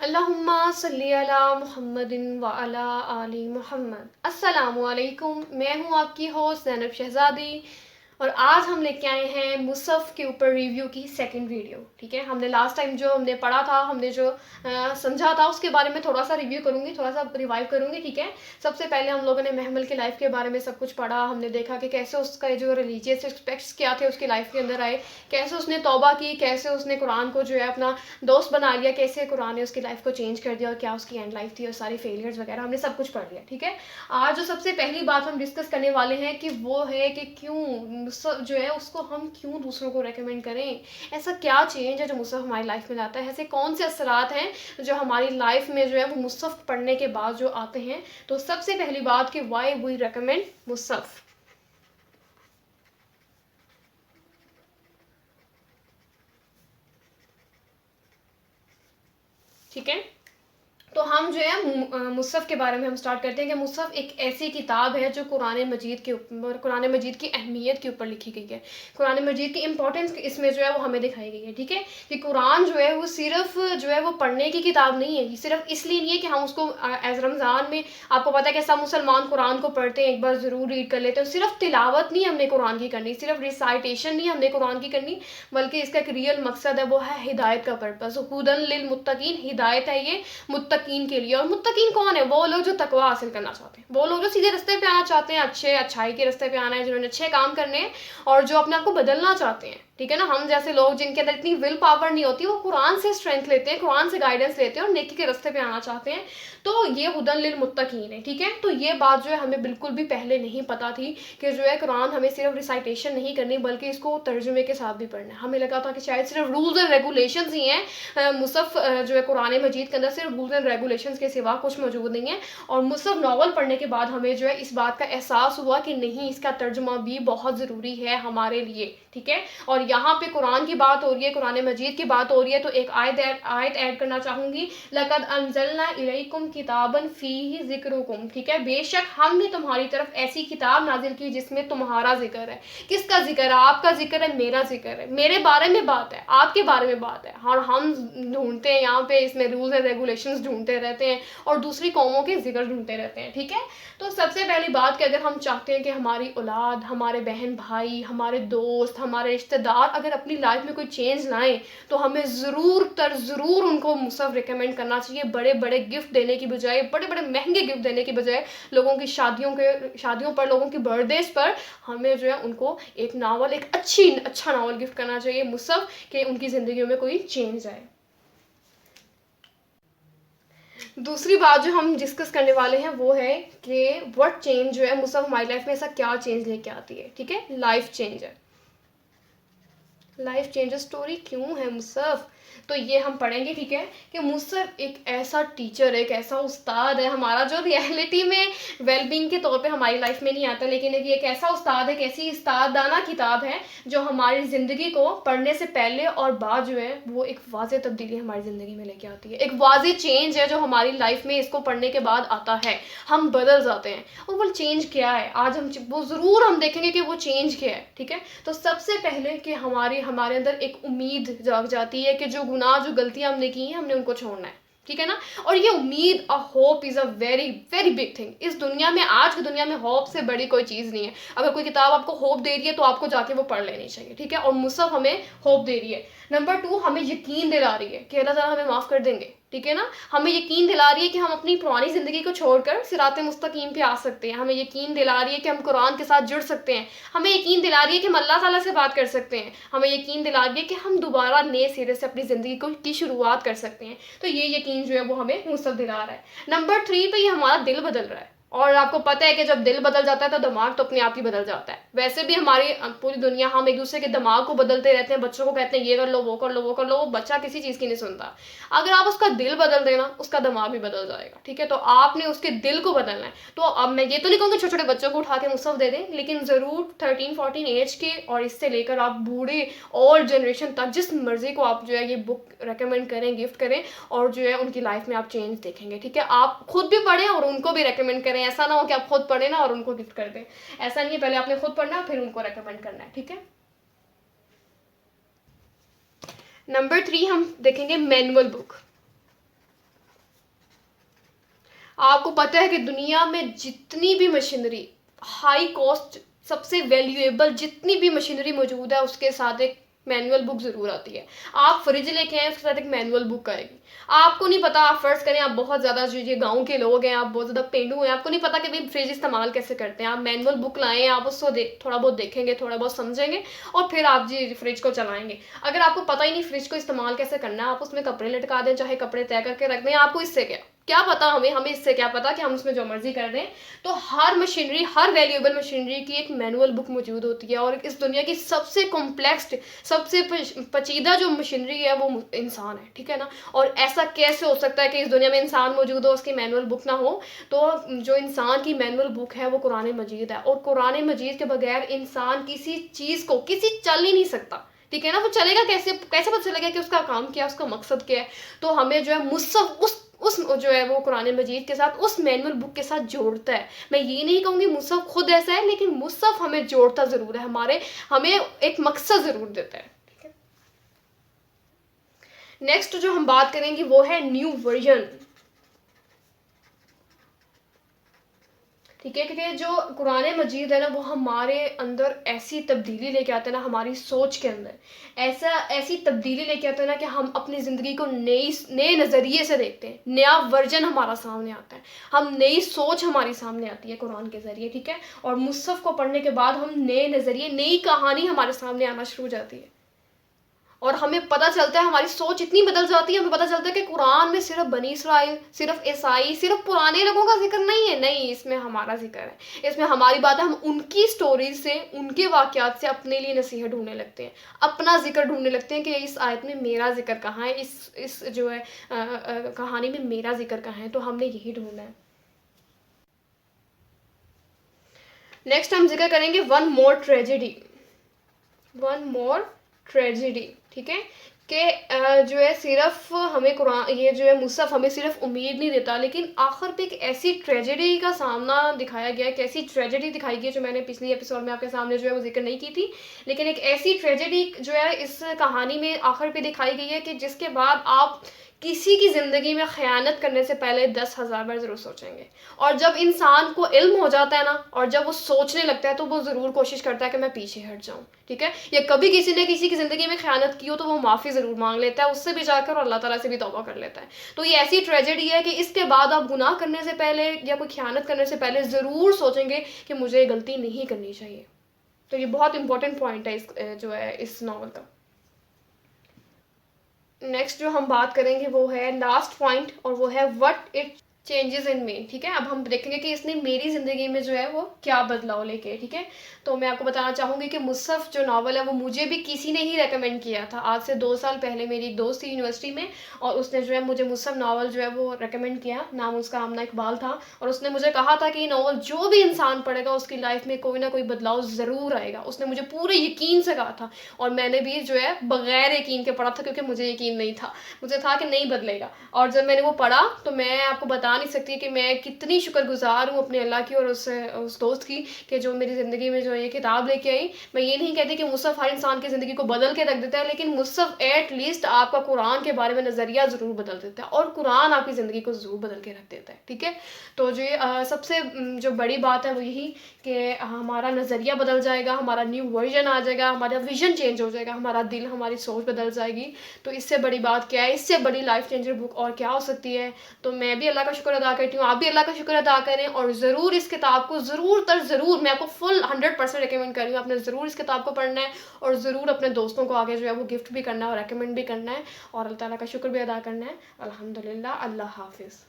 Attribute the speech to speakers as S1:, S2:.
S1: अल्लाहुम्मा सल्ली अला मुहम्मदिन व अला आलि मुहम्मद। अस्सलामु अलैकुम, मैं हूँ आपकी होस्ट ज़ैनब शहज़ादी और आज हम लेके आए हैं मुसफ़ के ऊपर रिव्यू की सेकंड वीडियो। ठीक है, हमने लास्ट टाइम जो हमने पढ़ा था, हमने जो समझा था उसके बारे में थोड़ा सा रिव्यू करूँगी, थोड़ा सा रिवाइव करूँगी। ठीक है, सबसे पहले हम लोगों ने महमल की लाइफ के बारे में सब कुछ पढ़ा। हमने देखा कि कैसे उसका जो रिलीजियस एस्पेक्ट्स क्या थे उसकी लाइफ के अंदर आए, कैसे उसने तौबा की, कैसे उसने कुरान को जो है अपना दोस्त बना लिया, कैसे कुरान ने उसकी लाइफ को चेंज कर दिया और क्या उसकी एंड लाइफ थी और सारी फेलियर्स वगैरह हमने सब कुछ पढ़ लिया। ठीक है, आज जो सबसे पहली बात हम डिस्कस करने वाले हैं कि वो है कि क्यों जो है उसको हम क्यों दूसरों को रेकमेंड करें। ऐसा क्या चेंज है जो मुसहफ हमारी लाइफ में लाता है, ऐसे कौन से असरात हैं जो हमारी लाइफ में जो है वो मुसहफ पढ़ने के बाद जो आते हैं। तो सबसे पहली बात कि वाई वी रेकमेंड मुसहफ। ठीक है, तो हम जो है मुसहफ के बारे में हम स्टार्ट करते हैं कि मुसहफ एक ऐसी किताब है जो कुरान मजीद के ऊपर, कुरान मजीद की अहमियत के ऊपर लिखी गई है। कुरान मजीद की इंपॉर्टेंस इसमें जो है वो हमें दिखाई गई है। ठीक है, कि कुरान जो है वो सिर्फ जो है वो पढ़ने की किताब नहीं है, ये सिर्फ इसलिए नहीं है कि हम उसको एज रमज़ान में, आपको पता है कि सब मुसलमान कुरान को पढ़ते हैं, एक बार ज़रूर रीड कर लेते हैं। सिर्फ तिलावत नहीं हमने कुरान की करनी, सिर्फ रिसाइटेशन नहीं हमने कुरान की करनी, बल्कि इसका एक रियल मकसद है, वो है हिदायत का पर्पज़। हुदन लिल मुत्तकीन, हिदायत है ये मुत्तकीन के लिए। और मुत्तकीन कौन है? वो लोग जो तकवा हासिल करना चाहते हैं, वो लोग जो सीधे रास्ते पे आना चाहते हैं, अच्छाई के रास्ते पे आना है, जिन्होंने अच्छे काम करने हैं और जो अपने आप को बदलना चाहते हैं। ठीक है ना, हम जैसे लोग जिनके अंदर इतनी विल पावर नहीं होती, वो कुरान से स्ट्रेंथ लेते हैं, कुरान से गाइडेंस लेते हैं और नेकी के रास्ते पे आना चाहते हैं। तो ये हुदन लिल मुत्तकीन है। ठीक है, तो ये बात जो है हमें बिल्कुल भी पहले नहीं पता थी कि जो है कुरान हमें सिर्फ रिसाइटेशन नहीं करनी, बल्कि इसको तर्जुमे के साथ भी पढ़ना है। हमें लगा था कि शायद सिर्फ रूल्स एंड रेगुलेशंस ही हैं मुसहफ जो है कुरान मजीद के अंदर, सिर्फ रूल्स एंड रेगुलेशंस के सिवा कुछ मौजूद नहीं है। और मुसहफ नॉवल पढ़ने के बाद हमें जो है इस बात का एहसास हुआ कि नहीं, इसका तर्जुमा भी बहुत ज़रूरी है हमारे लिए। ठीक है, और यहाँ पे कुरान की बात हो रही है, कुरान मजीद की बात हो रही है, तो एक आयत ऐड करना चाहूँगी। लक़द अंज़लना इलैकुम किताबन फ़ीही ज़िक्रुकुम। ठीक है, बेशक हमने तुम्हारी तरफ ऐसी किताब नाजिल की जिसमें तुम्हारा जिक्र है। किसका जिक्र है? आपका जिक्र है, मेरा जिक्र है, मेरे बारे में बात है, आपके बारे में बात है। और हम ढूंढते हैं यहाँ पे इसमें रूल्स एंड रेगुलेशंस ढूंढते रहते हैं और दूसरी कौमों के जिक्र ढूंढते रहते हैं। ठीक है, तो सबसे पहली बात कि अगर हम चाहते हैं कि हमारी औलाद, हमारे बहन भाई, हमारे दोस्त, हमारे रिश्तेदार अगर अपनी लाइफ में कोई चेंज लाएं, तो हमें ज़रूर उनको मुसहफ रिकमेंड करना चाहिए। बड़े बड़े गिफ्ट देने की बजाय, बड़े बड़े महंगे गिफ्ट देने की बजाय, लोगों की शादियों पर, लोगों की बर्थडेज पर हमें जो है उनको एक नावल, एक अच्छा नावल गिफ्ट करना चाहिए मुसहफ, कि उनकी ज़िंदगी में कोई चेंज आए। दूसरी बात जो हम डिस्कस करने वाले हैं वो है कि व्हाट चेंज जो है मुसहफ हमारी लाइफ में ऐसा क्या चेंज लेके आती है। ठीक है, लाइफ चेंज है, लाइफ चेंजर स्टोरी क्यों है मुसहफ, तो ये हम पढ़ेंगे। ठीक है, कि मुसहफ एक ऐसा टीचर है, एक ऐसा उस्ताद है हमारा, जो रियलिटी में वेलबींग के तौर पे हमारी लाइफ में नहीं आता, लेकिन एक ऐसा उस्ताद है, एक ऐसी उस्तादाना किताब है जो हमारी ज़िंदगी को पढ़ने से पहले और बाद जो है वो एक वाज़ेह तब्दीली हमारी ज़िंदगी में लेके आती है। एक वाज़ेह चेंज है जो हमारी लाइफ में इसको पढ़ने के बाद आता है, हम बदल जाते हैं। और वो चेंज क्या है, आज हम वो ज़रूर हम देखेंगे कि वो चेंज क्या है। ठीक है, तो सबसे पहले कि हमारे अंदर एक उम्मीद जाग जाती है कि जो गुनाह, जो गलतियां हमने की हैं, हमने उनको छोड़ना है। ठीक है ना, और ये उम्मीद, a hope is a very very big thing. इस दुनिया में, आज की दुनिया में होप से बड़ी कोई चीज़ नहीं है। अगर कोई किताब आपको होप दे रही है तो आपको जाके वो पढ़ लेनी चाहिए। ठीक है, और मुसहफ हमें होप दे रही है। नंबर 2, हमें यकीन दिला रही है कि अल्लाह ताला हमें माफ़ कर देंगे। ठीक है ना, हमें यकीन दिला रही है कि हम अपनी पुरानी ज़िंदगी को छोड़कर सिराते मुस्तकीम पे आ सकते हैं। हमें यकीन दिला रही है कि हम कुरान के साथ जुड़ सकते हैं। हमें यकीन दिला रही है कि हम अल्लाह ताला से बात कर सकते हैं। हमें यकीन दिला रही है कि हम दोबारा नए सिरे से अपनी ज़िंदगी की शुरुआत कर सकते हैं। तो ये यकीन जो है वो हमें मुसहफ दिला रहा है। नंबर 3 पे ये हमारा दिल बदल रहा है। और आपको पता है कि जब दिल बदल जाता है तो दिमाग तो अपने आप ही बदल जाता है। वैसे भी हमारी पूरी दुनिया, हम एक दूसरे के दिमाग को बदलते रहते हैं। बच्चों को कहते हैं ये कर लो, वो कर लो, वो कर लो, वो बच्चा किसी चीज़ की नहीं सुनता। अगर आप उसका दिल बदल देना, उसका दिमाग भी बदल जाएगा। ठीक है, तो आपने उसके दिल को बदलना है। तो अब मैं ये तो नहीं कहूँगी छोटे छोटे बच्चों को उठा के मुसहफ दे दें, लेकिन ज़रूर 13-14 एज के और इससे लेकर आप बूढ़े और जनरेशन तक जिस मर्जी को आप जो है ये बुक रेकमेंड करें, गिफ्ट करें, और जो है उनकी लाइफ में आप चेंज देखेंगे। ठीक है, आप खुद भी पढ़ें और उनको भी रेकमेंड करें। ऐसा ना हो कि आप खुद पढ़ें ना और उनको गिफ्ट कर दें। ऐसा नहीं है, पहले आपने खुद पढ़ना फिर उनको रेकमेंड करना है। ठीक है, नंबर 3 हम देखेंगे मैनुअल बुक। आपको पता है कि दुनिया में जितनी भी मशीनरी, हाई कॉस्ट, सबसे वैल्यूएबल जितनी भी मशीनरी मौजूद है, उसके साथ एक मैनुअल बुक ज़रूर आती है। आप फ्रिज लेके आए, उसके साथ एक मैनुअल बुक आएगी। आपको नहीं पता, आप फ़र्ज़ करें आप बहुत ज़्यादा जो ये गाँव के लोग हैं, आप बहुत ज़्यादा पेंडू हैं, आपको नहीं पता कि भाई फ्रिज इस्तेमाल कैसे करते हैं। आप मैनुअल बुक लाएँ, आप उसको थोड़ा बहुत देखेंगे, थोड़ा बहुत समझेंगे और फिर आप जी फ्रिज को चलाएँगे। अगर आपको पता ही नहीं फ्रिज को इस्तेमाल कैसे करना है, आप उसमें कपड़े लटका दें, चाहे कपड़े तय करके रख दें, आपको इससे क्या पता, हमें इससे क्या पता कि हम उसमें जो मर्जी कर दें। तो हर मशीनरी, हर वैल्यूएबल मशीनरी की एक मैनुअल बुक मौजूद होती है। और इस दुनिया की सबसे कॉम्प्लेक्स, सबसे पेचीदा जो मशीनरी है वो इंसान है, ठीक है ना। और ऐसा कैसे हो सकता है कि इस दुनिया में इंसान मौजूद हो, उसकी मैनुअल बुक ना हो। तो जो इंसान की मैनुअल बुक है वो कुरान मजीद है। और कुरान मजीद के बगैर इंसान किसी चीज़ को, किसी चल ही नहीं सकता, ठीक है ना। वो चलेगा कैसे, कैसे पता चलेगा कि उसका काम क्या है, उसका मकसद क्या है। तो हमें जो है मुसफ़ उस जो है वो कुरान मजीद के साथ, उस मैनुअल बुक के साथ जोड़ता है। मैं ये नहीं कहूँगी मुसफ़ खुद ऐसा है, लेकिन मुसफ़ हमें जोड़ता ज़रूर है, हमें एक मकसद ज़रूर देता है, ठीक है। नेक्स्ट जो हम बात करेंगे वो है न्यू वर्जन, ठीक है। क्योंकि जो कुरान मजीद है ना, वो हमारे अंदर ऐसी तब्दीली लेके आता है ना, हमारी सोच के अंदर ऐसी तब्दीली लेके आता है ना कि हम अपनी ज़िंदगी को नए नज़रिए से देखते हैं। नया वर्जन हमारा सामने आता है, हम नई सोच हमारी सामने आती है कुरान के ज़रिए, ठीक है। और मुसफ़ को पढ़ने के बाद हम नए नज़रिए, नई कहानी हमारे सामने आना शुरू हो जाती है। और हमें पता चलता है, हमारी सोच इतनी बदल जाती है, हमें पता चलता है कि कुरान में सिर्फ बनी इसराइल, सिर्फ ईसाई, सिर्फ पुराने लोगों का जिक्र नहीं है। नहीं, इसमें हमारा जिक्र है, इसमें हमारी बात है। हम उनकी स्टोरीज से, उनके वाक़यात से अपने लिए नसीहत ढूंढने लगते हैं, अपना जिक्र ढूंढने लगते हैं कि इस आयत में मेरा जिक्र कहाँ है, इस जो है कहानी में मेरा जिक्र कहाँ है। तो हमने यही ढूंढना है। नेक्स्ट हम जिक्र करेंगे वन मोर ट्रेजेडी, ठीक है। कि जो है सिर्फ हमें कुरान, ये जो है मुसफ़ हमें सिर्फ उम्मीद नहीं देता, लेकिन आखिर पे एक ऐसी ट्रेजेडी का सामना दिखाया गया है, एक ऐसी ट्रेजेडी दिखाई गई है जो मैंने पिछली एपिसोड में आपके सामने जो है वो जिक्र नहीं की थी। लेकिन एक ऐसी ट्रेजेडी जो है इस कहानी में आखिर पे दिखाई गई है कि जिसके बाद आप किसी की ज़िंदगी में ख़यानत करने से पहले 10,000 बार ज़रूर सोचेंगे। और जब इंसान को इल्म हो जाता है ना, और जब वो सोचने लगता है, तो वो ज़रूर कोशिश करता है कि मैं पीछे हट जाऊँ, ठीक है। या कभी किसी ने किसी की ज़िंदगी में ख़यानत की हो तो वो माफ़ी ज़रूर मांग लेता है, उससे भी जाकर, और अल्लाह ताला से भी तौबा कर लेता है। तो ये ऐसी ट्रेजेडी है कि इसके बाद आप गुनाह करने से पहले या कोई ख़यानत करने से पहले ज़रूर सोचेंगे कि मुझे ये गलती नहीं करनी चाहिए। तो ये बहुत इंपॉर्टेंट पॉइंट है जो है इस नावल का। नेक्स्ट जो हम बात करेंगे वो है लास्ट पॉइंट, और वो है व्हाट इट चेंजेस इन मी, ठीक है। अब हम देखेंगे कि इसने मेरी ज़िंदगी में जो है वो क्या बदलाव लेके, ठीक है। तो मैं आपको बताना चाहूँगी कि मुसफ़ जो नावल है वो मुझे भी किसी ने ही रेकमेंड किया था। आज से 2 साल पहले मेरी एक दोस्त थी यूनिवर्सिटी में, और उसने जो है मुझे मुसफ़ नावल जो है वो रेकमेंड किया। नाम उसका आमना इकबाल था, और उसने मुझे कहा था कि ये नावल जो भी इंसान पढ़ेगा उसकी लाइफ में कोई ना कोई बदलाव ज़रूर आएगा। उसने मुझे पूरे यकीन से कहा था, और मैंने भी जो है बग़ैर यकीन के पढ़ा था, क्योंकि मुझे यकीन नहीं था, मुझे था कि नहीं बदलेगा। और जब मैंने वो पढ़ा तो मैं आपको बता नहीं सकती कि मैं कितनी शुक्रगुजार हूँ अपने अल्लाह की और उस दोस्त की, कि जो मेरी ज़िंदगी में जो ये किताब लेके आई। मैं ये नहीं कहती कि मुसफ़ हर इंसान की ज़िंदगी को बदल के रख देता है, लेकिन मुसफ़ एट लीस्ट आपका कुरान के बारे में नज़रिया ज़रूर बदल देता है, और कुरान आपकी ज़िंदगी को ज़रूर बदल के रख देता है, ठीक है। तो जो ये सबसे जो बड़ी बात है वो यही कि हमारा नज़रिया बदल जाएगा, हमारा न्यू वर्जन आ जाएगा, हमारा विजन चेंज हो जाएगा, हमारा दिल, हमारी सोच बदल जाएगी। तो इससे बड़ी बात क्या है, इससे बड़ी लाइफ चेंजर बुक और क्या हो सकती है। तो मैं भी अल्लाह का शुक्र अदा करती हूँ, आप भी अल्लाह का शुक्र अदा करें, और ज़रूर इस किताब को ज़रूर मैं आपको फुल 100% रिकमेंड कर रही हूँ। आपने ज़रूर इस किताब को पढ़ना है, और ज़रूर अपने दोस्तों को आगे जो है वो गिफ्ट भी करना है और रिकमेंड भी करना है, और अल्लाह ताला का शुक्र भी अदा करना है। अल्हम्दुलिल्लाह, अल्लाह हाफ़िज़।